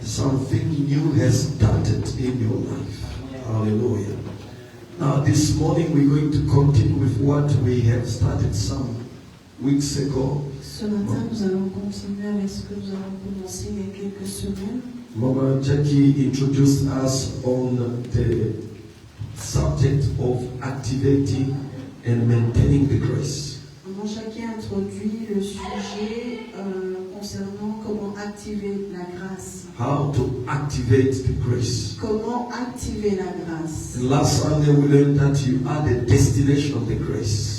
Something new has started in your life. Hallelujah. Now this morning we're going to continue with what we have started some weeks ago. Ce matin, nous allons continuer avec ce que nous avons commencé il y a quelques semaines. Mama Jackie introduced us on the subject of activating and maintaining the grace. Maman Jackie a introduit le sujet concernant comment activer la grâce. How to activate the grace. Comment activer la grâce. And last Sunday we learned that you are the destination of the grace.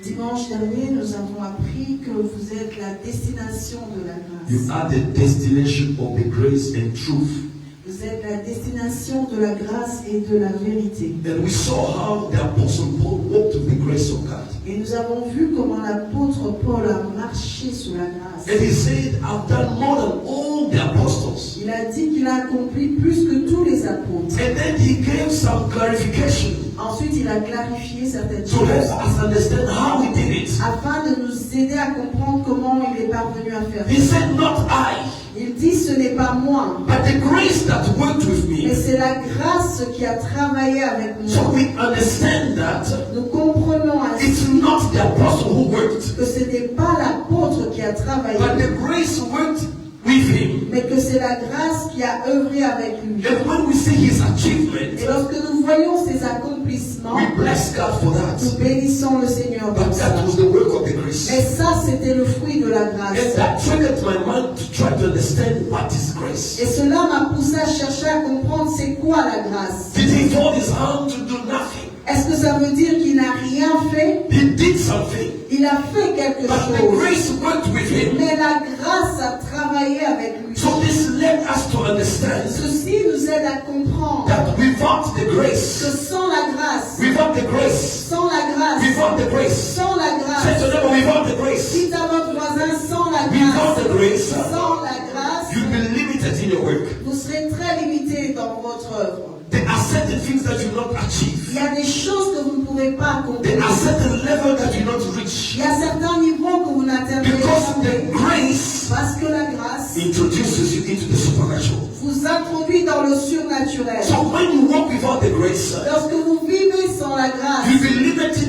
Dimanche dernier, nous avons appris que vous êtes la destination de la grâce. You are the destination of the grace and truth. Vous êtes la destination de la grâce et de la vérité. And we saw how the Apostle Paul walked with the grace of God. Et nous avons vu comment l'apôtre Paul a marché sous la grâce. And he said, I've done more than all the apostles. Il a dit qu'il a accompli plus que tous les apôtres. And then he gave some clarification Ensuite, il a clarifié certaines to help choses us understand how he did it. afin de nous aider à comprendre comment il est parvenu à faire He ça. said, not I, Il dit, ce n'est pas moi, but the grace that worked with mais me. c'est la grâce qui a travaillé avec So moi. we understand that Nous comprenons ainsi it's not the apostle who worked, que ce n'est pas l'apôtre qui a travaillé, but the grace worked with him. mais que c'est la grâce qui a œuvré avec lui. And when we see his Et achievement, lorsque nous voyons ses accomplissements, we bless God for nous that. bénissons le Seigneur pour But ça. that was the work of the grace. Et ça, c'était le fruit de la grâce. And that triggered my mind to try to understand what is grace. Et cela m'a poussé à chercher à comprendre c'est quoi la grâce. Did he fold his hand to do nothing? Est-ce que ça veut dire qu'il n'a rien fait? He did something, Il a fait quelque but the chose. grace worked with him. Mais la grâce a travaillé avec lui. So this led us to understand Ceci nous aide à comprendre that without the que grace, sans la grâce, without the grace, sans la grâce, without the grace, sans la say to grâce, them, without the grace, dites à votre voisin sans la without the grâce, grace, sans la grâce, you'll be limited in your work. vous serez très limité dans votre œuvre. There are certain things that you not achieve. Il y a des choses que vous ne pourrez pas accomplir. There are certain levels that you not reach. Il y a certains niveaux que vous n'atteindrez Because the jamais. grace Parce que la grâce introduces you into the supernatural. vous introduit dans le surnaturel. So when you walk without the grace, Lorsque vous vivez sans la grâce, you'll be limited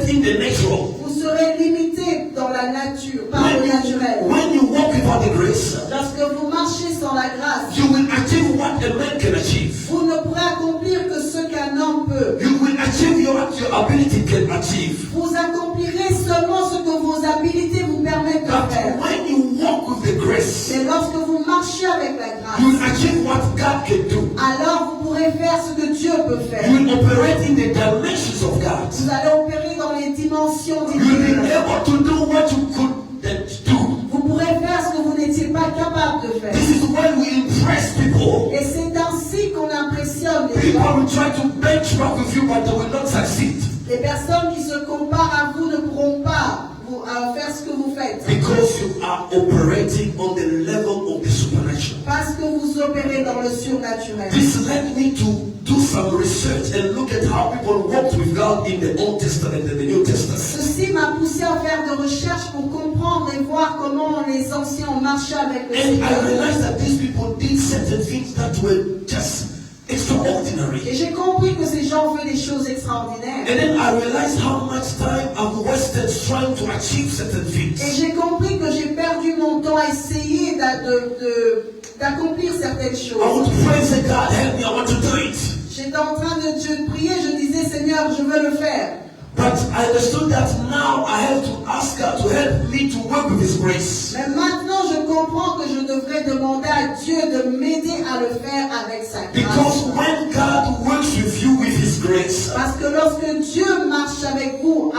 in the natural. vous serez limité dans la nature, par le naturel. When you walk without the grace, Lorsque vous marchez sans la grâce, you will achieve what a man can achieve. vous ne pourrez accomplir que ce qu'un homme peut. You will achieve what your ability can achieve. Vous accomplirez seulement ce que vos habilités vous permettent de But faire. when you walk with the grace, Mais lorsque vous marchez avec la you will grâce, achieve what God can do. alors vous pourrez faire ce que Dieu peut faire. You will operate in the dimensions of God. Vous allez opérer dans les dimensions You will be divines. able to do what you couldn't do. Vous pourrez faire ce que vous n'étiez pas capable de faire. This is when we impress people. Et c'est ainsi qu'on impressionne les People gens. will try to benchmark with you, but they will not succeed. Les personnes qui se comparent à vous ne pourront pas faire ce que vous faites. Because you are operating on the level of the supernatural. Parce que vous opérez dans le surnaturel. This led me to do some research and look at how people walked with God in the Old Testament and the New Testament. Ceci m'a poussé à faire de recherches pour comprendre et voir comment les anciens ont marché avec le And I Seigneur. realized that these people did certain things that were just extraordinary. Et j'ai compris que ces gens font des choses extraordinaires. And then I realized how much time I've wasted trying to achieve certain Et things. j'ai compris que j'ai perdu mon temps à essayer d'accomplir certaines I choses. would pray, say, God, help me, I want to do it. J'étais en train de prier, je disais, Seigneur, je veux le faire. But I understood that now I have to ask God to help me to work with His grace. Mais maintenant, je comprends que je devrais demander à Dieu de m'aider à le faire avec sa Because grâce. when God works with you with His grace, Parce que lorsque Dieu marche avec vous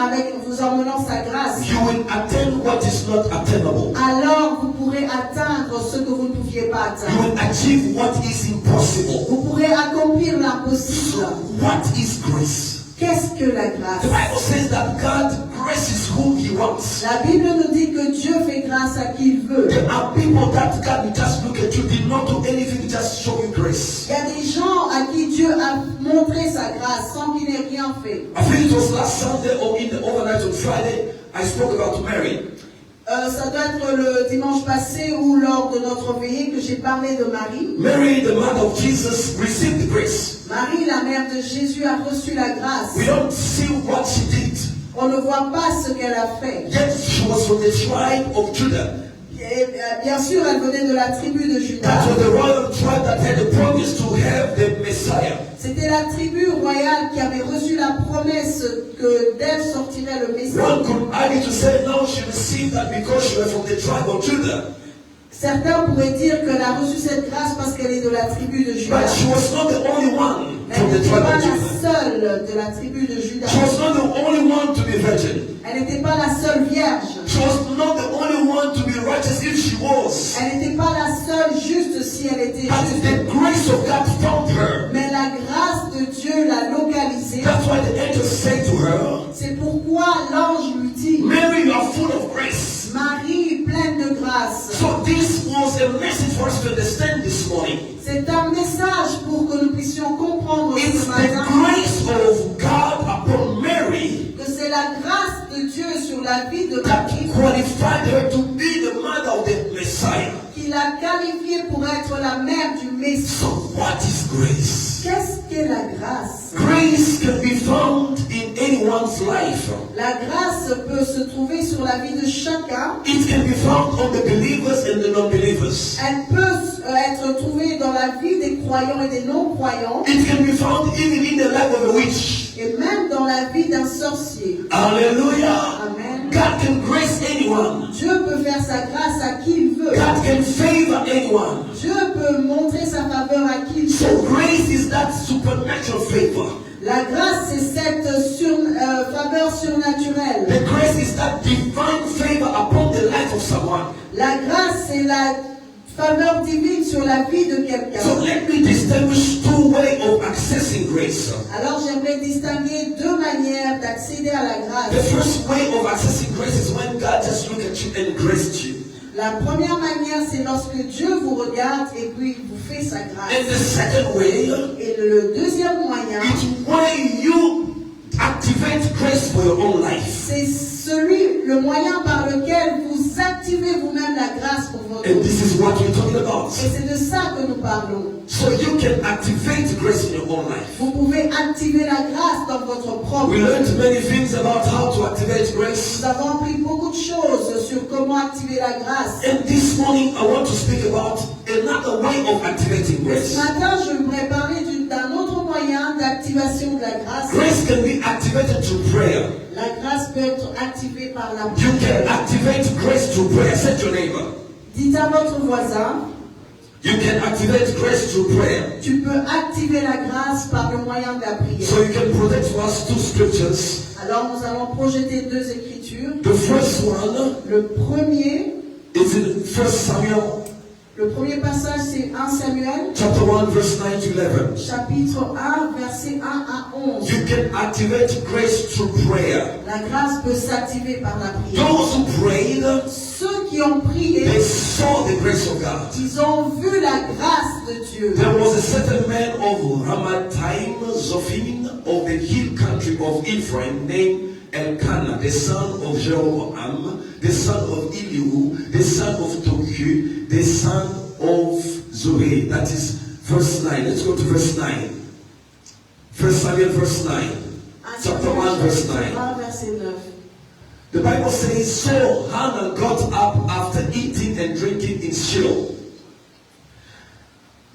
en menant sa grâce, you will attain what is not attainable. alors vous pourrez atteindre ce que vous ne pouviez pas You atteindre. will achieve what is impossible. Vous pourrez accomplir l'impossible. What is grace? Qu'est-ce que la The grâce? Bible says that God graces whom He wants. La Bible nous dit que Dieu fait grâce à qui il veut. There are people that God will just look at you, did not do anything, just show you grace. Il y a des gens à qui Dieu a montré sa grâce sans qu'il n'ait rien fait. I think it was last Sunday or in the overnight on Friday, I spoke about Mary. Ça doit être le dimanche passé ou lors de notre veillée que j'ai parlé de Marie. Mary, the mother of Jesus, received the grace. Marie, la mère de Jésus, a reçu la grâce. We don't see what she did. On ne voit pas ce qu'elle a fait. Yet she was from the tribe of Judah. Et, bien sûr, elle venait de la tribu de Juda. That was the royal tribe that had the promise to have the Messiah. C'était la tribu royale qui avait reçu la promesse que d'elle sortirait le Messie. One could argue to say, no, she received that because she was from the tribe of Judah. Certains pourraient dire qu'elle a reçu cette grâce parce qu'elle est de la tribu de Juda. But she was not the only one Elle from the n'était tribe pas of la Judah. seule de la tribu de Juda. She was not the only one to be virgin. Elle n'était pas la seule vierge. She was not the only one to be righteous if she was. Elle n'était pas la seule juste si elle était But juste. the grace of God found her. Mais la grâce de Dieu l'a localisée. That's why the angel said to her, C'est pourquoi l'ange lui dit, Mary, you are full of grace. Marie, pleine de grâce. So this was a message for us to understand this morning. C'est un message pour que nous puissions comprendre It's ce the matin grace of God upon Mary que c'est la grâce de Dieu sur la vie de that Marie qualified her to be the mother of the Messiah. qui l'a qualifiée pour être la mère du Messie. So what is grace? Qu'est-ce qu'est la grâce? Grace can be found in anyone's life. La grâce peut se trouver sur la vie de chacun. It can be found on the believers and the non-believers. Elle peut être trouvée dans la vie des croyants et des non-croyants. It can be found even in the life of a witch. Et même dans la vie d'un sorcier. Hallelujah. Amen. God can grace anyone. Dieu peut faire sa grâce à qui il veut. God can favor anyone. Dieu peut montrer sa faveur à qui il veut. So grace is that supernatural favor. La grâce, c'est cette faveur surnaturelle. The grace is that divine favor upon the life of someone. La grâce, c'est la faveur divine sur la vie de quelqu'un. So let me distinguish two ways of accessing grace. Alors j'aimerais distinguer deux manières d'accéder à la The grâce. first way of accessing grace is when God just looked at you and graced you. La première manière, c'est lorsque Dieu vous regarde et puis il vous fait sa grâce. And the second way Et le deuxième moyen, is when you activate grace for your own life. c'est le moyen par lequel vous activez vous-même la grâce pour votre And vie. this is what we're talking about. Et c'est de ça que nous parlons. So you can activate grace in your own life. Vous pouvez activer la grâce dans votre propre We vie. learned many things about how to activate grace. Nous avons appris beaucoup de choses sur comment activer la grâce. And this morning I want to speak about another way of activating Ce grace. matin, je voudrais parler d'un autre moyen d'activation de la grâce. Grace can be activated through prayer. La grâce peut être activée par la You can prière. activate grace through prayer. Say to your neighbor. Dites à votre voisin, You can activate grace through prayer. tu peux activer la grâce par le moyen de la prière. So you can project for us two scriptures. Alors nous allons projeter deux écritures. The first one Le premier is in 1 Samuel Le premier passage, c'est 1 Samuel, chapter 1, verse 9 to 11. chapitre 1, verset 1 à 11. You can activate grace through prayer. La grâce peut s'activer par la prière. Those who prayed, Ceux qui ont prié, they saw the grace of God. ils ont vu la grâce de Dieu. There was a certain man of Ramathaim, Zophim, of the hill country of Ephraim, named Elkanah, the son of Jeroboam, the son of Elihu, the son of Tohu, the son of Zoe. That is verse 9. Let's go to verse 9. 1 Samuel verse 9. Chapter 1 verse 9. 1, verset 9. The Bible says, so Hannah got up after eating and drinking in Shiloh.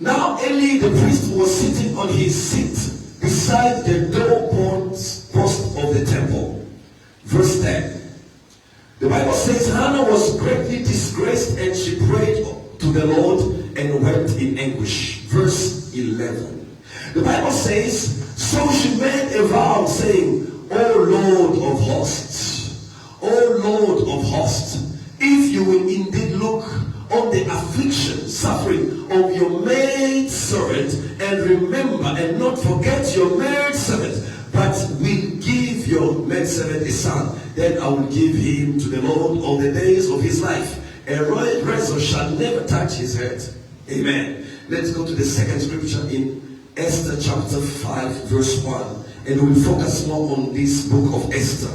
Now Eli the priest was sitting on his seat beside the door post of the temple. Verse 10. The Bible says Hannah was greatly disgraced and she prayed to the Lord and wept in anguish. Verse 11. The Bible says, so she made a vow saying, O Lord of hosts, O Lord of hosts, if you will indeed look on the affliction, suffering of your maid servant, and remember and not forget your maid servant, but will give your maid servant a son, then I will give him to the Lord all the days of his life. A royal razor shall never touch his head. Amen. Let's go to the second scripture in Esther chapter 5 verse 1. And we'll focus more on this book of Esther.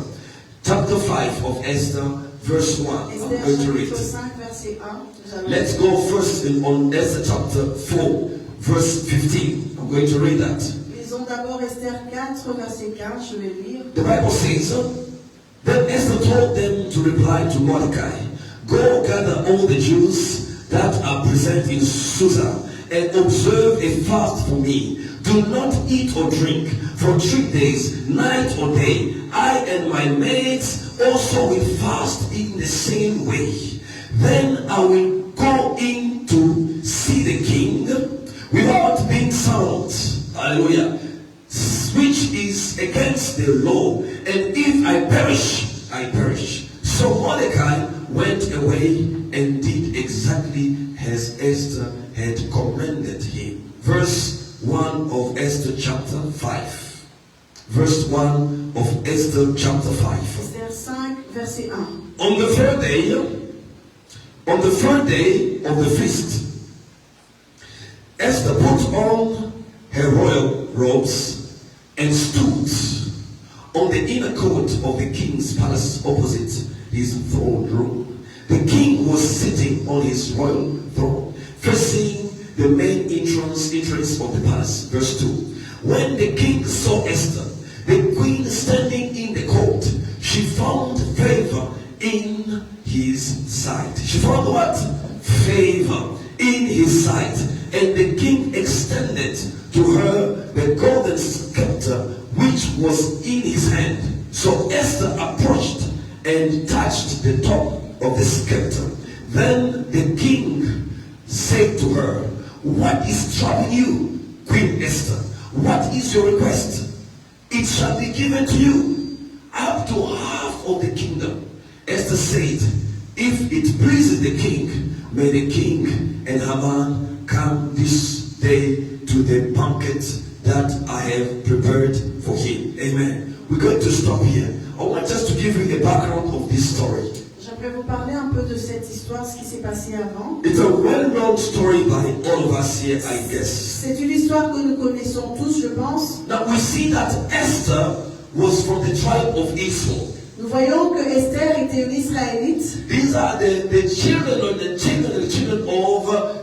Chapter 5 of Esther verse 1. I'm Esther going to read. chapitre 5, verset 1. Nous allons Let's go first on Esther chapter 4, verse 15. I'm going to read that. Lisons d'abord Esther 4, verset 15. Je vais lire. The Bible says, then Esther told them to reply to Mordecai, go gather all the Jews that are present in Susa and observe a fast for me. Do not eat or drink for 3 days, night or day. I and my maids also will fast in the same way. Then I will go in to see the king without being summoned. Hallelujah. Which is against the law. And if I perish, I perish. So Mordecai went away and did exactly as Esther had commanded him. Verse 1 of Esther chapter 5. Verse 1 of Esther chapter 5. Esther 5, verset 1. On the third day of the feast, Esther put on her royal robes and stood on the inner court of the king's palace opposite his throne room. The king was sitting on his royal throne, facing the main entrance of the palace. Verse 2. When the king saw Esther, the queen, standing in the court, she found favor in his sight. She found what? Favor in his sight. And the king extended to her the golden scepter which was in his hand. So Esther approached and touched the top of the scepter. Then the king said to her, what is troubling you, Queen Esther? What is your request? It shall be given to you, up to half of the kingdom. Esther said, if it pleases the king, may the king and Haman come this day to the banquet that I have prepared for him. Amen. We're going to stop here. I want us to give you a background of this story. J'aimerais vous parler un peu de cette histoire, ce qui s'est passé avant. It's a well-known story by all of us here, I guess. C'est une histoire que nous connaissons tous, je pense. Now we see that Esther was from the tribe of Israel. Nous voyons que Esther était une Israélite. These are the children of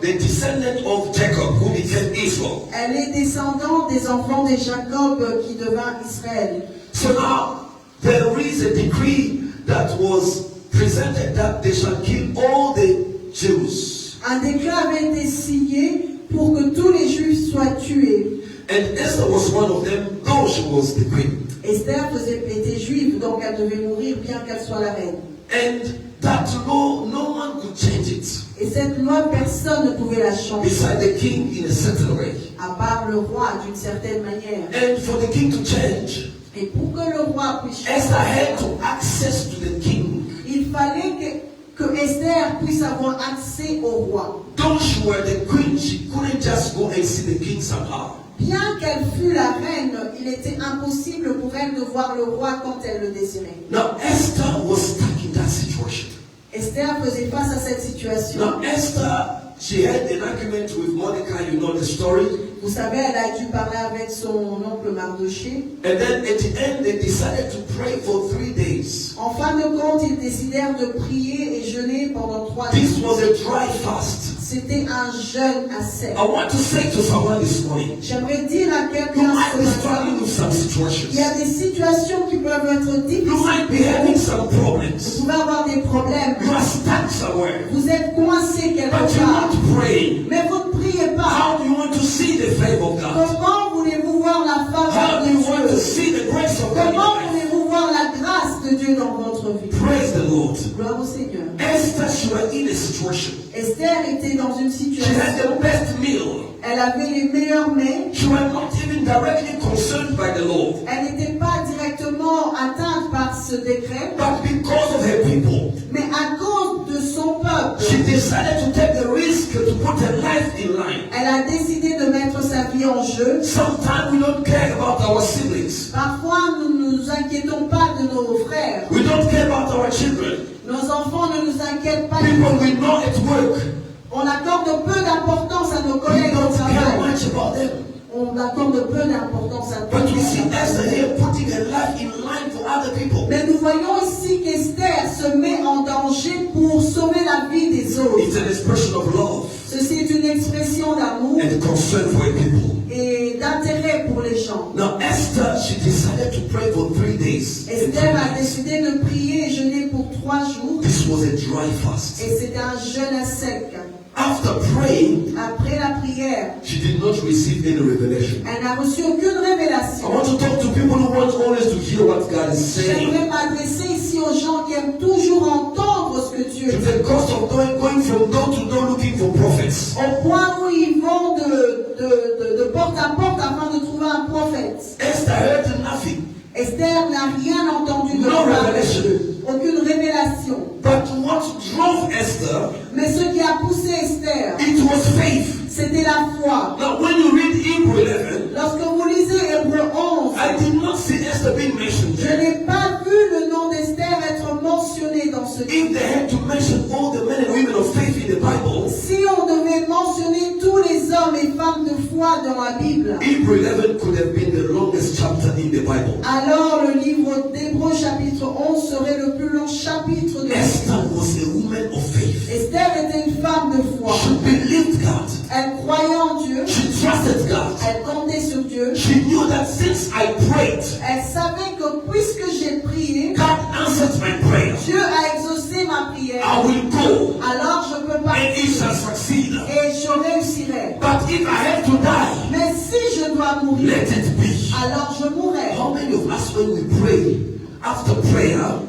the descendant of Jacob, who became Israel. Elle est descendante des enfants de Jacob qui devint Israël. So now there is a decree that was presented that they shall kill all the Jews. Un décret avait été signé pour que tous les Juifs soient tués. And Esther was one of them, though she was the queen. Esther était juive, donc elle devait mourir bien qu'elle soit la reine. And that law, no one could change it. Et cette loi, personne ne pouvait la changer. Beside the king in a certain way. À part le roi, d'une certaine manière. And for the king to change, et pour que le roi puisse changer, Esther had to access to the king. Il fallait que Esther puisse avoir accès au roi. Though she were the queen, she couldn't just go and see the king somehow. Bien qu'elle fût la reine, il était impossible pour elle de voir le roi quand elle le désirait. Now Esther was stuck in that situation. Esther faisait face à cette situation. Now Esther, she had an argument with Mordecai, you know the story. Vous savez, elle a dû parler avec son oncle Mardoché. And then at the end, they decided to pray for 3 days. En fin de compte, ils décidèrent de prier et jeûner pendant 3 jours. This was a dry fast. C'était un jeûne à sec. I want to say to someone this morning, J'aimerais dire à you quelqu'un might ce be matin, struggling with some situations. il y a des situations qui peuvent être You difficiles. might be having some Vous problems. pouvez avoir des problèmes. You are stuck somewhere. Vous êtes coincé quelque But you're part. not praying. Mais vous ne priez pas. How do you want to see the favor of God? Comment voulez-vous voir la faveur How do de you want to Dieu? see the grace of God in your Comment life? voulez-vous voir la grâce de Dieu dans votre vie? Praise the Lord. Gloire au Seigneur. Esther, she was in a situation. Esther était dans une She situation. had the best meal. Elle avait les meilleurs mets. She was not even directly concerned by the law. Elle n'était pas directement atteinte par ce décret. But because of her people, Mais à cause de son peuple, she decided to take the risk to put her life in line. elle a décidé de mettre sa vie en jeu. Sometimes we don't care about our siblings. Parfois, nous ne nous inquiétons pas de nos frères. We don't care about our children. Nos enfants ne nous inquiètent pas. People we know at work. On accorde peu d'importance à nos We collègues au don't care travail. much about them. on accorde peu d'importance à tout. But we see Esther here putting her life in line for other people. Mais nous voyons ici qu'Esther se met en danger pour sauver la vie des autres. It's an expression of love Ceci est une expression d'amour and concern for her people. et d'intérêt pour les gens. Now Esther, she decided to pray for 3 days. Esther a décidé de prier et jeûner pour 3 jours. This was a dry fast. Et c'était un jeûne à sec. After praying, Après la prière, she did not receive any revelation. elle n'a reçu aucune I révélation. want to talk to people who want always to hear what God is saying. J'aimerais m'adresser ici aux gens qui aiment toujours entendre ce que Dieu To dit. the cost of going from door to door looking for prophets. Au point où ils vont de porte à porte afin de trouver un prophète. Esther heard nothing. Esther n'a rien entendu de No la part de revelation. Dieu. Aucune révélation. But what drove Esther, Mais ce qui a poussé Esther, it was faith. c'était la foi. Now when you read Hebrew 11, Lorsque vous lisez Hébreux 11, I did not see Esther being mentioned je there. n'ai pas vu le nom d'Esther être mentionné dans ce livre. If they had to mention all the men and women of faith in the Bible, Si on devait mentionner tous les hommes et femmes de foi dans la Bible, Hebrew 11 could have been the longest chapter in the Bible. alors le livre d'Hébreux chapitre 11 serait le plus long chapitre de la Esther Bible. was a woman of faith. Esther était une femme de foi. She believed God. Elle croyait en Dieu. She trusted God. Elle comptait sur Dieu. She knew that since I prayed, Elle savait que puisque j'ai prié, God answered my prayer. Dieu a exaucé ma prière. I will go Alors je peux and partir it shall succeed. et je réussirai. But if I have to die, Mais si je dois mourir, let it be. alors je mourrai. How many of us, when we pray, after prayer,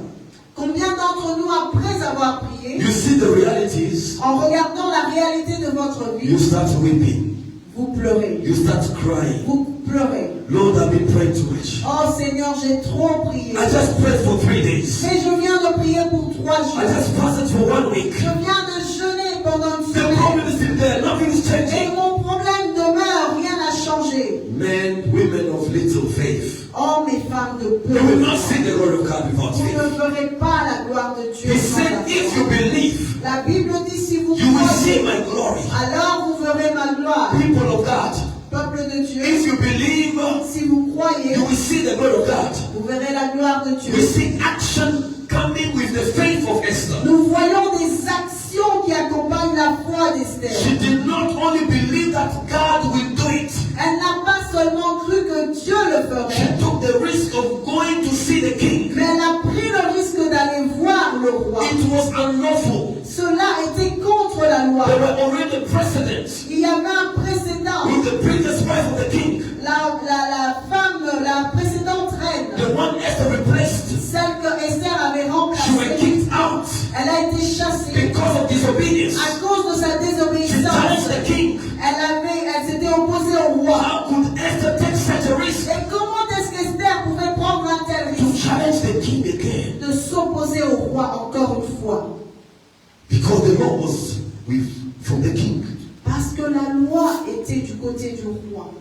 Combien d'entre nous, après avoir prié, you see the realities, en regardant la réalité de votre you vie, start weeping, vous pleurez. you start crying. Vous pleurez. Lord, I've been praying too much. Oh Seigneur, j'ai trop prié. I just prayed for 3 days. Mais je viens de prier pour 3 I jours. just fasted for 1 week. Je viens de jeûner pendant une The semaine. problem is still there. Nothing is Et changing. mon problème demeure, rien n'a changé. Men, women of little faith. Hommes et femmes de peu. You will not see the glory of God without Vous faith. ne verrez pas la gloire de Dieu. He sans said, la if foi. you believe, La Bible dit si vous you will see croyez, my glory. alors vous verrez ma gloire. People of God, Peuple de Dieu, if you believe, si vous croyez, you will see the glory of God. vous verrez la gloire de We Dieu. see action coming with the faith of Esther. Nous voyons des actions qui accompagnent la foi d'Esther. She did not only believe that God will do it, Elle n'a pas seulement cru que Dieu le she ferait, took the risk of going to see the king. mais elle a pris le risque d'aller voir le roi. It was unlawful. Cela était contre la loi. There were already precedents Il y avait un précédent. with the previous wife of the king, La femme, la précédente reine, the one Esther replaced. celle que Esther avait She was remplacée, kicked out elle a été chassée because of disobedience. à cause de sa She désobéissance. challenged the king. Elle s'était opposée au roi. How could Esther take such a risk Et comment est-ce qu'Esther pouvait prendre un tel to risque challenge the king again? de s'opposer au roi encore une fois? Because the law was from the king. Parce que la loi était du côté du roi.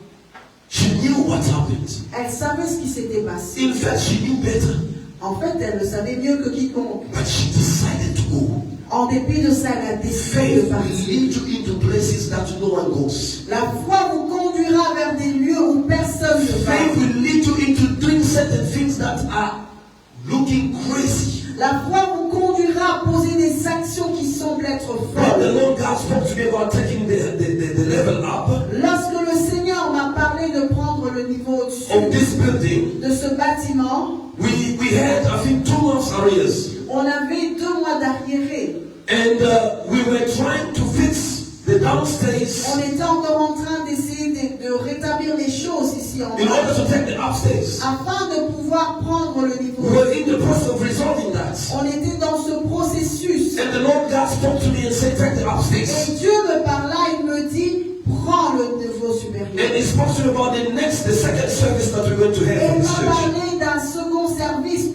She knew what happened. Elle savait ce qui s'était passé. In fact, she knew better. En fait, elle le savait mieux que quiconque. But she decided to go. En dépit de ça, elle a décidé Faith de will partir. lead you into places that no one goes. La foi vous conduira vers des lieux où personne ne va. Faith will lead you into doing certain things that are looking crazy. La foi vous conduira à poser des actions qui semblent être When the folles. Lord God spoke to me about taking the level up Lorsque le Seigneur m'a parlé de prendre le niveau of au-dessus this building, de ce bâtiment, we had, I think, 2 months arrears. on avait 2 mois d'arriérés. And we were trying to fix the downstairs On était encore en train d'essayer de rétablir les choses ici en in order bas, to take the upstairs. afin de pouvoir prendre le niveau. We were in the process of resolving that. On était dans ce processus. And the Lord God spoke to me and said, take the Et upstairs. Dieu me parla, il me dit, prends le niveau And supérieur. He spoke to me about the second service that we're going to Et have in il this m'a church. parlé d'un second service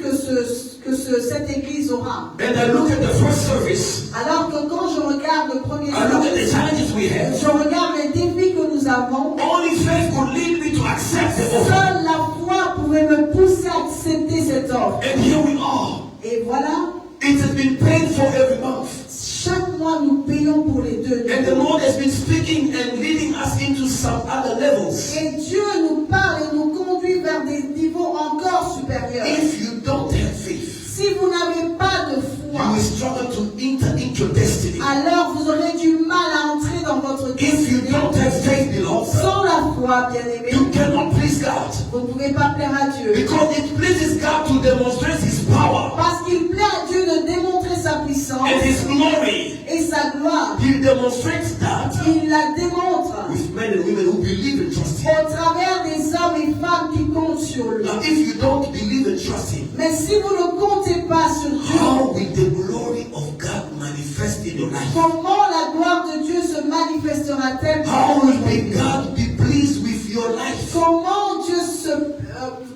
que cette église aura. And I look at the first service. Alors que quand je regarde le premier I look at the service, challenges we have. je regarde les défis que nous avons. Only faith could lead me to accept the offer. Seule la foi pouvait me pousser à accepter cette offre. And here we are. Et voilà, It has been paid for every month. chaque mois nous payons pour les 2 And the niveaux. Lord has been speaking and leading us into some other levels. Et Dieu nous parle et nous conduit vers des niveaux encore supérieurs. If you don't have faith, Si vous n'avez pas de you foi, will struggle to enter into your destiny. alors vous aurez du mal à entrer dans votre If you destinée. don't have faith, beloved, Sans la foi, bien-aimé, you cannot please God. vous ne pouvez pas plaire à Dieu. Because it pleases God to demonstrate His power Parce qu'il plaît à Dieu de démontrer sa puissance and His glory. et sa gloire. He demonstrates that Il la démontre with men and women who believe and trust Him. au travers des hommes et femmes qui comptent sur lui. Now, if you don't believe and trust Him, Mais si vous ne comptez pas sur Dieu, how will the glory of God manifest in your life? comment la gloire de Dieu se manifestera-t-elle? How will God be pleased with your life?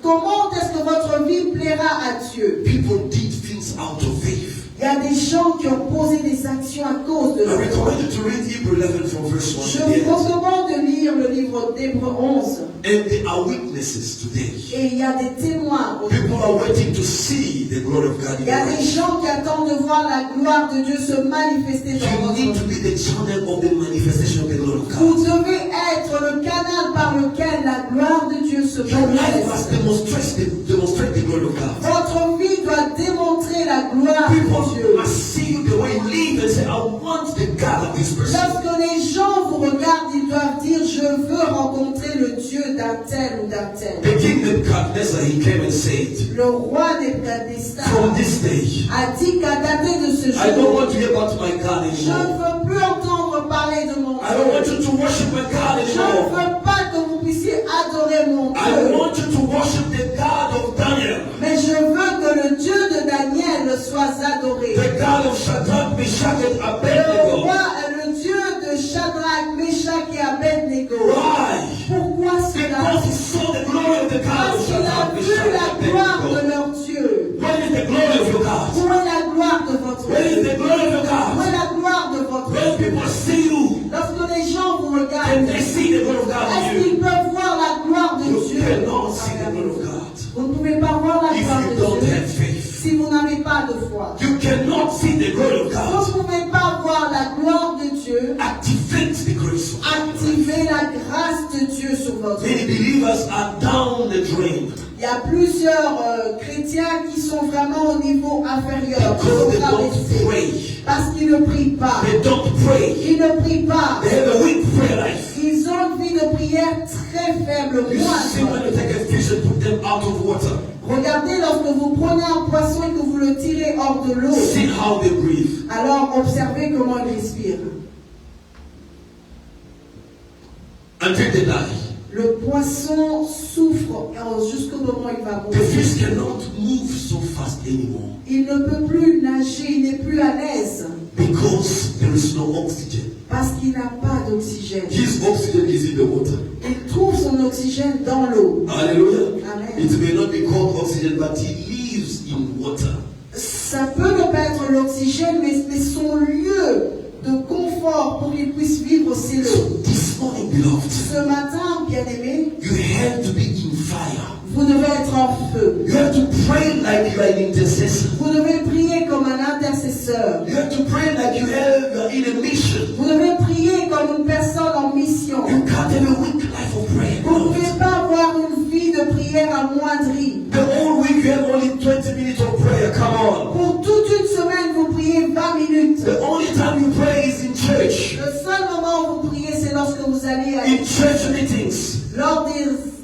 Comment est-ce que votre vie plaira à Dieu? People did things out of faith. Il y a des gens qui ont posé des actions à cause de I leur foi. recommend you to read Hebrew 11 from verse 1 Je to the vous end. recommande de lire le livre d'Hébreux 11. And there are witnesses today. Et il y a des témoins. People are waiting to see the glory of God in Il y your a des life. gens qui attendent de voir la gloire de Dieu se manifester dans You votre need to vie. be the channel of the manifestation of the glory of Vous God. devez être le canal par lequel la gloire de Dieu se Your life must manifeste. demonstrate the glory of God. Votre vie doit démontrer la gloire de People Dieu. must see you the way you live and say, I want the God of this person. Lorsque les gens vous regardent, ils doivent dire, je veux rencontrer le Dieu d'un tel ou d'un tel. The king Nebuchadnezzar, he came and said, Le roi Nebuchadnezzar from this day, a dit qu'à dater de ce I don't jour, want to hear about my God je ne anymore. veux plus entendre parler de mon I don't want Dieu. you to worship my God Je ne anymore. veux pas que vous puissiez adorer mon I Dieu. want you to worship the God of Daniel, Mais je veux que le Dieu de Daniel soit adoré. the God of Shadrach, Meshach, and Le Abednego. roi, le Dieu de Shadrach, Meshach et Abednego. Why? Pourquoi cela? Because he saw the glory of the God Parce of qu'il a Shadrach, vu Meshach, la and gloire de Abednego. leur Dieu. Where is the glory of your God? Où est la gloire de votre Where is Dieu? the glory of your Où God? est la gloire de votre When Dieu? people see you, Lorsque les gens vous and regardent, they see the glory of God est-ce in you, qu'ils peuvent voir la gloire de you Dieu? cannot see the glory of God Vous ne pouvez pas voir la if gloire you de don't Dieu have faith. si vous n'avez pas de foi. You cannot see the glory of Vous God. ne pouvez pas voir la gloire de Dieu. Activate the grace of God. Activez la grâce de Dieu sur votre vie. Many believers are down the drain Il y a plusieurs chrétiens qui sont vraiment au niveau inférieur, qui because they sont don't rabaissés, pray. parce qu'ils ne prient pas. They don't pray. Ils ne prient pas. They have a weak prayer life. Ils ont une vie de prière très faible, You see when moindre. you take a fish and put them out of water, Regardez lorsque vous prenez un poisson et que vous le tirez hors de l'eau, see how they breathe. alors observez comment il respire. Until they die. Le poisson souffre jusqu'au moment où il va The mourir. fish cannot move so fast anymore Il ne peut plus nager, il n'est plus à l'aise because there is no oxygen. parce qu'il n'a pas d'oxygène. His oxygen is in the water. Il trouve son oxygène dans l'eau. Hallelujah. Amen. It may not be called oxygen, but he lives in water. Ça peut ne pas être l'oxygène, mais son lieu de confort pour qu'il puisse vivre, c'est So l'eau. this morning, beloved, Ce matin, bien-aimé, you have to be in fire. vous devez être en feu. You have to pray like you are an intercessor. Vous devez prier comme un intercesseur. You have to pray like you are in a mission. Vous devez prier comme une personne en mission. You can't have a weak life of prayer. Vous ne pouvez pas avoir une vie de prière amoindrie. The whole week you have only 20 minutes of prayer. Come on. Pour toute une semaine, vous priez 20 minutes. The only time you pray is in church. Le seul moment où vous priez, c'est lorsque vous allez à In church meetings. lors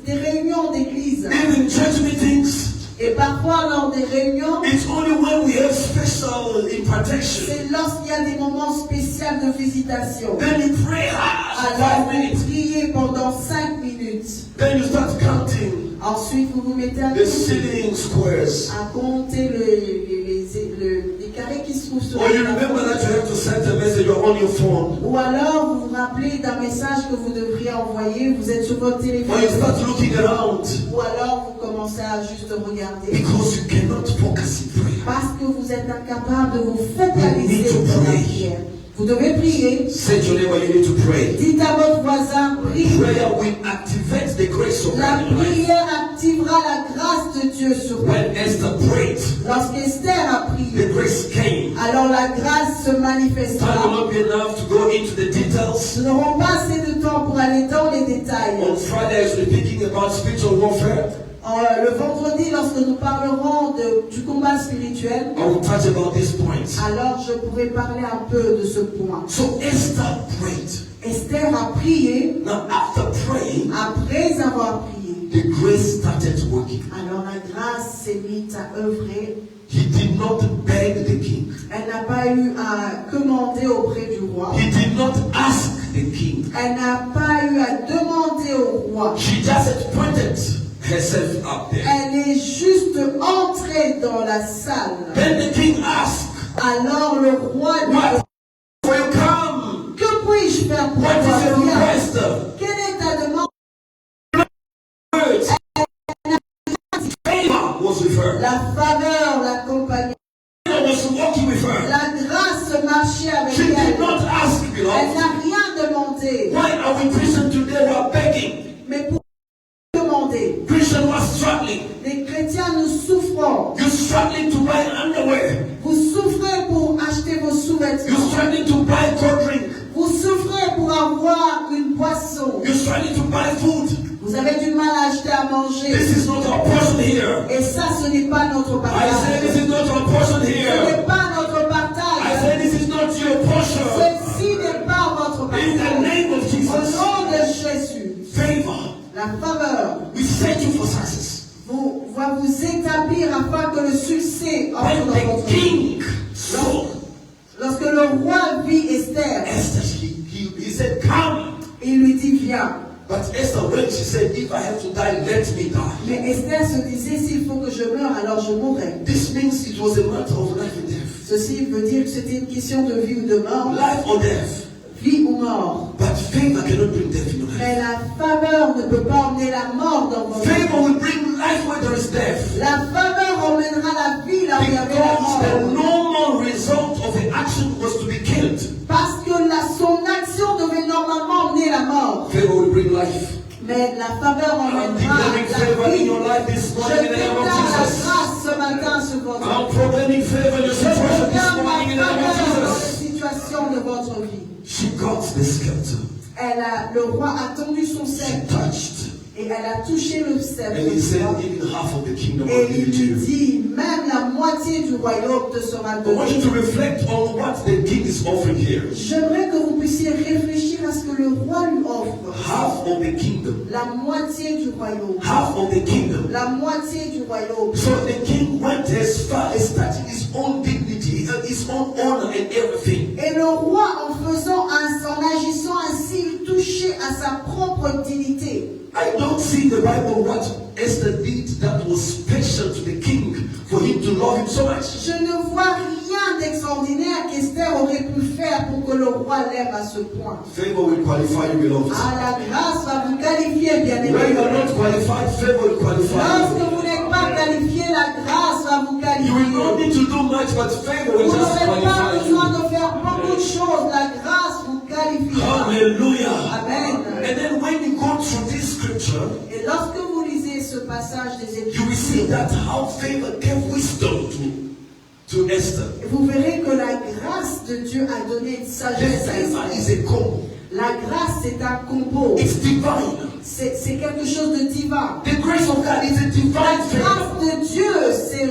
des réunions d'église. Even church meetings. Et parfois, lors des réunions, It's only when we have special impartation. c'est lorsqu'il y a des moments spéciaux de visitation. Then you pray hard for Alors, 5 vous minutes. priez pendant 5 minutes. Then you start counting Ensuite, vous vous mettez à the ceiling squares. compter les carrés qui se trouvent sur Or you la remember table. that you have to send a message on your phone. Ou alors, vous vous rappelez d'un message que vous devriez envoyer, vous êtes sur votre téléphone. Or you start looking around. Ou alors, vous commencez à juste regarder. Because you cannot focus in prayer. Parce que vous êtes incapable de vous You need focaliser to dans la pray. prière. Vous devez prier. Say to your neighbor, you need to pray. Dites à votre voisin, prie. Prayer will activate the grace grace of La God in your life. prière activera la grâce de Dieu sur vous. When Esther prayed, Lorsqu'Esther a the prié, grace came. alors la grâce se Time will manifestera. not be enough to go into the details. Nous n'aurons pas assez de temps pour aller dans les détails. On Friday, as we're speaking about spiritual warfare, Le vendredi, lorsque nous parlerons du combat spirituel, I will touch about this point. alors je pourrai parler un peu de ce point. So Esther prayed. Esther a prié. Now, after praying, Après avoir prié, the grace started working. alors la grâce s'est mise à œuvrer. He did not beg the king. Elle n'a pas eu à commander auprès du roi. He did not ask the king. Elle n'a pas eu à demander au roi. She just pointed herself up there. Elle est juste entrée dans la salle. Then the king asked, Alors le roi lui a dit, "What will you come? que puis-je faire pour What is toi? your Viens. request?" Quelle est ta demande? Words. Favor was with her. La faveur l'accompagnait. Favor was walking with her. La grâce marchait avec She did elle. not ask, Elle beloved. n'a rien demandé. Why are we Christians today who are begging? Mais pour demander, Christians who are struggling. les chrétiens, nous souffrons. You're struggling to buy underwear. Vous souffrez pour acheter vos You're sous-vêtements. struggling to buy cold drink. Vous souffrez pour avoir une boisson. You're struggling to buy food. Vous avez du mal à acheter à manger. This is not our portion here. Et ça, ce n'est pas notre I say this partage. is not our portion Ce here. n'est pas notre I partage. say this is not your portion. Ceci n'est pas votre In the partage. name of Au Jesus. nom de Jésus, Favor. la faveur We set you for success. va vous établir afin que le succès entre When dans the votre vie. king saw Lorsque le roi vit Esther, Esther, he said, "Come." il lui dit viens. But Esther, when she said, "If I have to die, let me die," Mais Esther se disait s'il faut que je meure, alors je mourrai. this means it was a matter of life and death. Ceci veut dire que c'était une question de vie ou de mort, Life or death. vie ou mort. But favor cannot bring death in your life. Mais la faveur ne peut pas emmener la mort dans votre vie. Favor will bring life where there is death. La faveur emmènera la vie là où il y avait la Because the mort. normal result of the action was to be killed. Parce que son action devait normalement emmener la mort. Favor will bring life. Mais la faveur I'm emmènera declaring favor la in vie. your life this Je morning in the name déclare of la Jesus. grâce ce matin sur votre vie. I'm proclaiming favor in your Je situation this déclare la morning in the name faveur dans of les Jesus. situations de votre vie. She got the scepter. Le roi a tendu son She sceptre touched. et elle a touché le sceptre. And he du said, roi. even half of the kingdom Et I'll give il it to lui you. dit, même la moitié du royaume te sera I want you donnée. to reflect on what the king is offering here. J'aimerais que vous puissiez réfléchir à ce que le roi lui offre. Half of the kingdom. La moitié du royaume. Half of the kingdom. La moitié du royaume. So the king went as far as touching his own dignity and his own honor and everything. Et le roi, en agissant ainsi, il touchait à sa propre dignité. I don't see in the Bible what Esther did that was special to the king for him to love him so much. Je ne vois rien d'extraordinaire qu'Esther aurait pu faire pour que le roi l'aime à ce point. Favor will qualify you, beloved. Ah, la grâce va vous qualifier, bien When you aimé. are not qualified, favor will qualify Lorsque you. vous n'êtes pas qualifié, la grâce va vous You will not qualifier. need to do much, but favor will Vous just n'aurez pas qualify besoin you. de faire beaucoup de choses. La grâce vous qualifiera. Hallelujah. Amen. And then when you go through this scripture, Et lorsque vous lisez ce passage des you will see Écritures, that how favor gave wisdom to Esther. vous verrez que la grâce de Dieu a donné une The sagesse à favor Esther. is a combo. La grâce, c'est un combo. It's divine. C'est quelque chose de divin. The grace of God is a La divine grâce favor de Dieu, c'est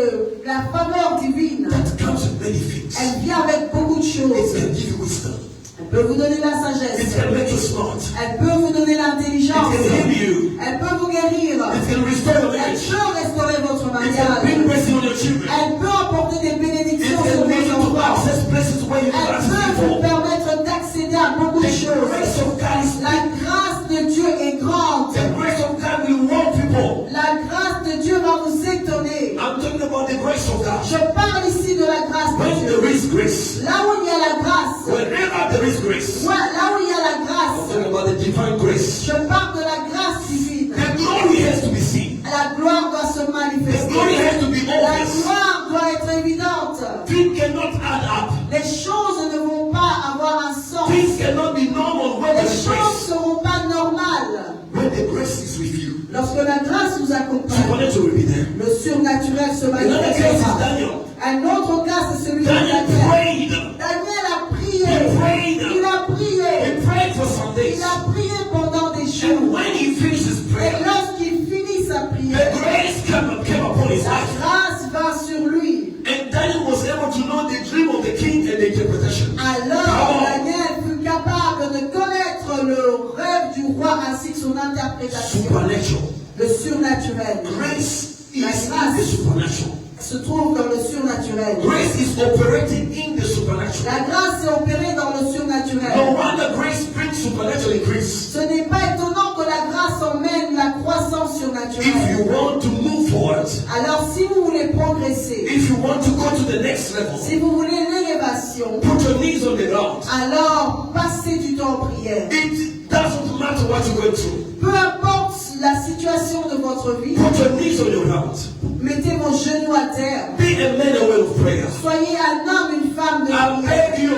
la faveur divine. that comes with many things. Elle vient avec beaucoup de It choses. can give you wisdom. Elle peut vous donner la It sagesse. can make you smart. Elle peut vous donner l'intelligence. It can heal you. Elle peut vous guérir. It can restore your Elle marriage. peut restaurer votre It can mariage. bring blessing on your children. Elle peut apporter des It bénédictions can sur make you vos to enfants. access places where you Elle can't peut access vous before. permettre d'accéder à beaucoup de The choses. grace of God is La grâce de Dieu est grande. The grace of God will warn people. La grâce de Dieu va vous étonner. I'm talking about the grace of God. Je parle ici de la grâce de When Dieu. there is grace, Là où il y a la grâce, whenever there is grace, ouais, là où il y a la I'm grâce, talking about the divine grace. je parle de la grâce divine. The glory has to be seen. La gloire doit se The manifester. glory has to be La obvious. gloire doit être évidente. Things cannot add up. Les choses ne vont pas avoir un sens. Things cannot be normal when there Les is choses grace. ne seront pas normales. When the grace is with you, Lorsque la grâce vous accompagne, supernatural will be there. le surnaturel se Another case is manifestera. Daniel. Un autre cas, c'est celui de Daniel Daniel. prayed. Daniel a prié. He prayed. Il a prié. He prayed for some days. Il a prié pendant des And jours. when he finished his Et prayer, lorsqu'il finit sa the prière, grace came upon his la life. grâce va sur lui. And Daniel was able to know the dream of the king and the interpretation. Alors Daniel fut capable de connaître le rêve du roi ainsi que son interprétation. Supernatural. Le surnaturel. Grace is La in grâce the supernatural. se trouve dans le surnaturel. Grace is operating in the supernatural. La grâce est opérée dans le surnaturel. No wonder grace brings supernatural increase. Ce n'est pas étonnant que la grâce emmène la croissance If you surnaturelle. want to move forward, Alors si vous voulez progresser, if you want to go to the next level, si vous voulez l'élévation, put your knees on the ground. alors passez du temps en prière. It doesn't matter what you're going through. Peu importe la situation de votre vie, Put your knees on your ground. mettez vos genoux à terre. Be a man and woman of prayer. Soyez un homme, une femme de I prière. beg you,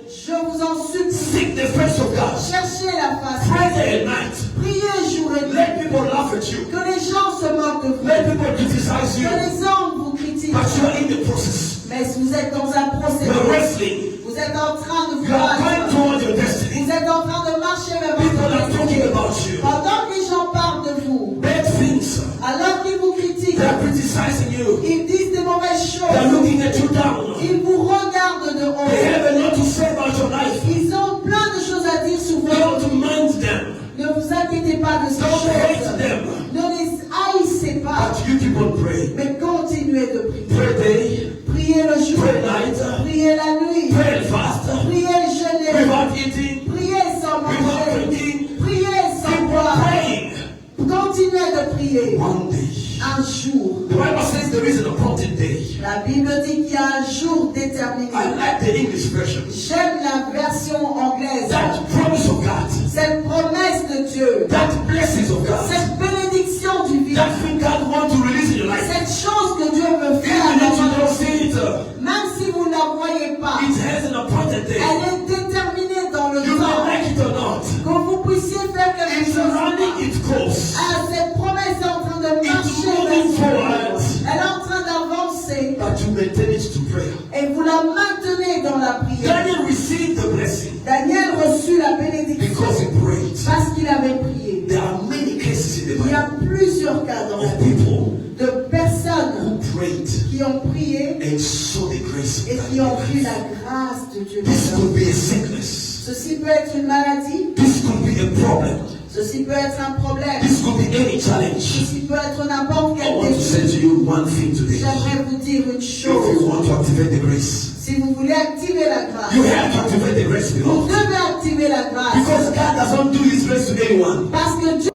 Je vous en supplie. seek the face of God. Cherchez la face. Pray day and night. Priez jour et nuit. Let people laugh at you. Que les gens se moquent de vous. Let people criticize Que you. les hommes vous critiquent. But you are in the process. Mais vous êtes dans un You're processus. wrestling. Vous êtes en train de You are going voir. toward your destiny. Vous êtes en train de marcher vers People votre are talking destinée. about you. Pendant que les gens parlent de vous, Bad things. alors qu'ils vous critiquent, They are criticizing you. ils disent des mauvaises They are choses. looking at you down. Ils vous regardent de They haut. have a lot to say about your life. Ils ont plein de choses à dire sur Don't vous. mind them. Ne vous inquiétez pas de ces Don't hate choses. them. Ne les haïssez pas. But you keep on praying. Mais continuez de prier. Pray day. Priez le jour. Pray night. Priez la nuit. Pray and fast. Priez le jeûner. Without eating. Priez sans Without manger. drinking. Priez sans Keep on boire. praying. Continuez de prier. One day. Un jour. The Bible says there is an appointed day. La Bible dit qu'il y a un jour déterminé. I like the English version. J'aime la version anglaise. That promise of God. Cette promesse de Dieu. That blessings of God. Cette bénédiction divine. That thing God wants to release in your life. Cette chose que Dieu veut faire Even dans if you votre don't vie. see it, Même si vous ne la voyez pas. it has an appointed day. Elle est déterminée dans le You temps. may like it or not. Que vous puissiez faire quelque It's chose. running its course. Ah, cette promesse est en train de It's marcher. moving vers forward. vous. Elle est en train d'avancer. But you maintain it to prayer. Et vous la maintenez dans la prière. Daniel received the blessing Daniel reçut la bénédiction because he prayed. parce qu'il avait prié. There are many cases in the Il y a Bible plusieurs cas dans la of Bible people de personnes who prayed qui ont prié and saw the grace et of qui ont God. vu la grâce de Dieu. This could be a sickness. Ceci peut être une maladie, This could be a problem. ceci peut être un problème, This could be any challenge. ceci peut être n'importe I quel want to défi. say to you one thing today. J'aimerais vous dire une If you chose. want to activate the grace, Si vous voulez activer la grâce, you have to activate the grace, vous beloved. devez activer la grâce. Because God doesn't do His grace to anyone. Parce que Dieu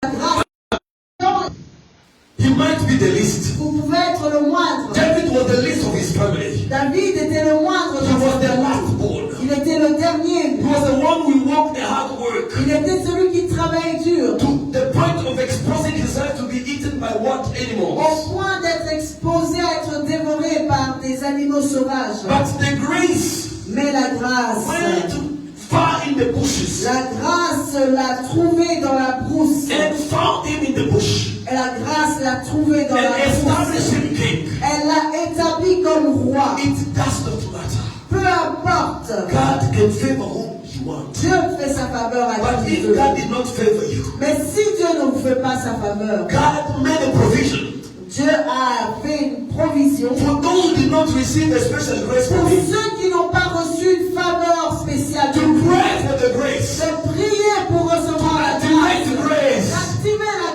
la grâce. He might be the least. Vous pouvez être le moindre. David was the least of his family. David était le moindre He de was sa the famille. last born. Il était le dernier. He was the one who walked the hard work Il était celui qui travaillait dur. to the point of exposing himself to be eaten by what Au animals. point d'être exposé à être dévoré par des animaux sauvages. But the grace Mais la grâce, went far in the bushes la grâce l'a trouvé dans la brousse. and found him in the bush Et la grâce l'a trouvé dans and la brousse. established him king. Elle l'a établi comme roi. It does not matter. Peu importe. God can favor whom He wants. Dieu fait sa faveur à But qui il if veut. God did not favor you, Mais si Dieu ne vous fait pas sa faveur, God made a provision Dieu a fait une provision for those who did not receive a special grace pour from Him ceux qui n'ont pas reçu une faveur spéciale de to Dieu. pray for the grace. De prier pour recevoir la Activate the grâce. grace. D'activer la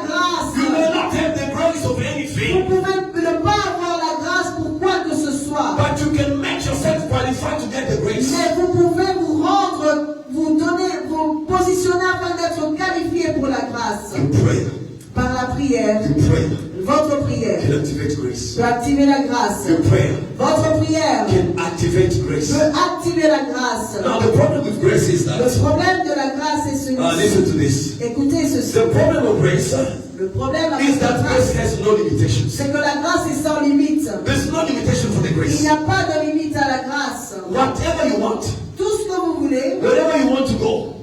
You may grâce. not have the grace of Vous anything, pouvez ne pas avoir la grâce pour quoi que ce soit. but you can make yourself qualified to get the grace. Mais vous pouvez vous rendre, vous donner, vous positionner afin d'être qualifié pour la grâce. You pray. Par la prière, You pray. votre prière Can activate grace. peut activer la grâce. Your prayer Votre prière can activate grace. peut activer la grâce. Now the problem with grace is Le that, problème de la grâce est celui-ci. listen to this. Écoutez ceci. The problem of grace Le problème is avec la that grace grâce, has no limitations. c'est que la grâce est sans limite. There's no limitation for the Il grace. n'y a pas de limite à la grâce. Whatever you want, Tout ce que vous voulez, wherever you want to go,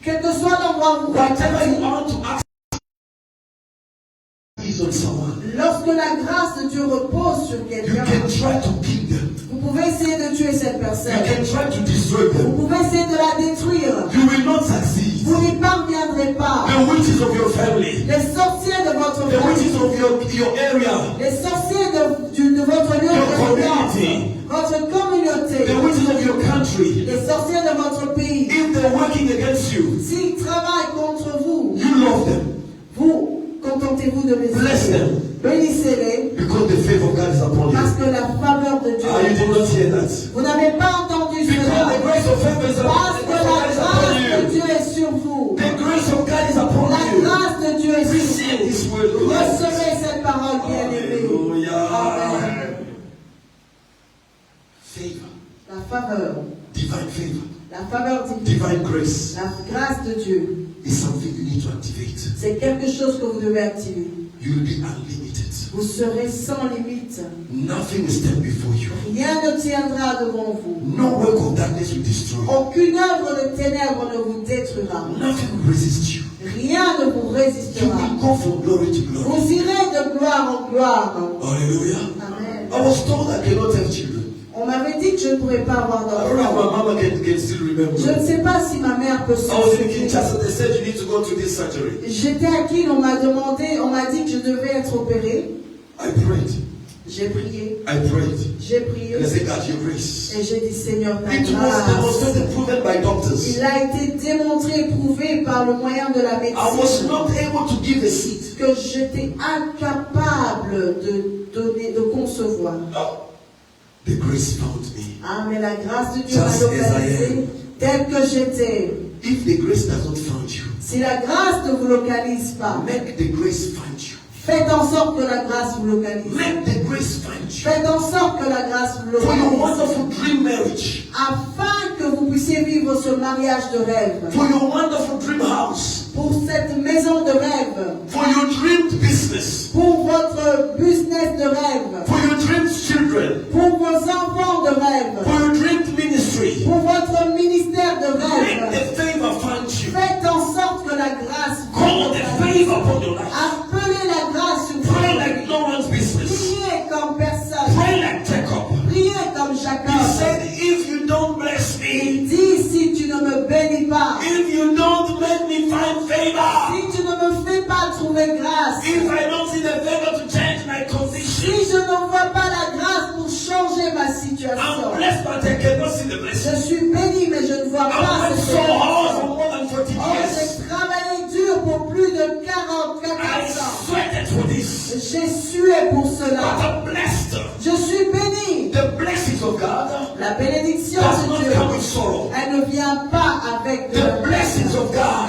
quel que soit l'endroit où vous whatever you voulez, want to ask on someone, Lorsque la grâce de Dieu repose sur you quelqu'un, can try to kill them. vous pouvez essayer de tuer cette You personne. can try to destroy Vous them. pouvez essayer de la détruire. You will not succeed. Vous n'y parviendrez pas. The witches of your family, Les sorciers de votre the famille, witches of your area, les sorciers de votre lieu Your de résidence, community. votre communauté, the witches of your country, les sorciers de votre pays, if they're working against you, s'ils travaillent contre vous, you love them. vous contentez-vous de les Bless aider. them. Bénissez-les, Because the favor of God is upon parce you. que la faveur de Dieu. Ah, you did not hear that. Vous n'avez pas entendu Because cela. the grace of favor is Parce que la grâce de upon Dieu you. est sur vous. The grace of God is upon La you. grâce de Dieu est Receive sur this vous. word. Recevez cette parole bien-aimée. Hallelujah. Amen. Favor. La faveur, Divine favor. la faveur divine, Divine grace la grâce de Dieu, is something you need to activate. c'est quelque chose que vous devez activer. You will be unlimited. Vous serez sans limite. Nothing will stand before you. Rien ne tiendra devant vous. No work of darkness will destroy you. Aucune œuvre de ténèbres ne vous détruira. Nothing will resist you. Rien ne vous You résistera. will go from glory to glory. Vous irez de gloire en gloire. Hallelujah. Amen. I was told I cannot have children. On m'avait dit que je ne pourrais pas avoir I don't know if d'enfants. my mama can still remember. Je ne sais pas si ma mère peut se I was in souvenir. Kinshasa. They said you need to go through this surgery. J'étais à Kiel, on m'a dit que je devais être opérée. I prayed. J'ai prié, I prayed. j'ai prié. And I said, God, your grace. Et j'ai dit, Seigneur, ta It was grâce. demonstrated, proven by doctors. Il a été démontré, prouvé par le moyen de la I was médecine not able to give a seed. que j'étais incapable de concevoir. The grace found me. Ah, mais la grâce de Dieu m'a Just as I localisé am. tel que j'étais. If the grace does not find you, Si la grâce ne vous localise pas, make the grace find you. faites en sorte que la grâce vous localise. Make the grace find you. Faites en sorte que la grâce vous For your localise. wonderful dream marriage. Afin que vous puissiez vivre ce mariage de rêve. For your wonderful dream house. Pour cette maison de rêve. For your dreamed business. Pour votre business de rêve. For your dreamed children. Pour vos enfants de rêve. For your dreamed ministry. Pour votre ministère de Make rêve. the favor find you. Faites en sorte que la grâce vous Call the localise. favor upon your life. Appelez la grâce sur Pray vous. like no one's business. Priez comme personne. Pray like Jacob. Priez comme He Jacob. said, if you don't bless me, Il dit, si tu ne me bénis pas, if you don't make me find favor, si tu ne me fais pas trouver grâce, if I don't see the favor to change my condition, si je ne vois pas la grâce pour changer ma I'm situation, blessed, but I cannot see the blessing. je suis béni, mais je ne vois I pas worked cette so hard for bénédiction. more than 40 Oh, years. j'ai travaillé dur pour plus de 44 I ans. sweated for this. J'ai sué pour But cela. I'm blessed. Je suis béni. The blessings of God La bénédiction does de not Dieu, come with sorrow. elle ne vient pas avec de la The blessings of God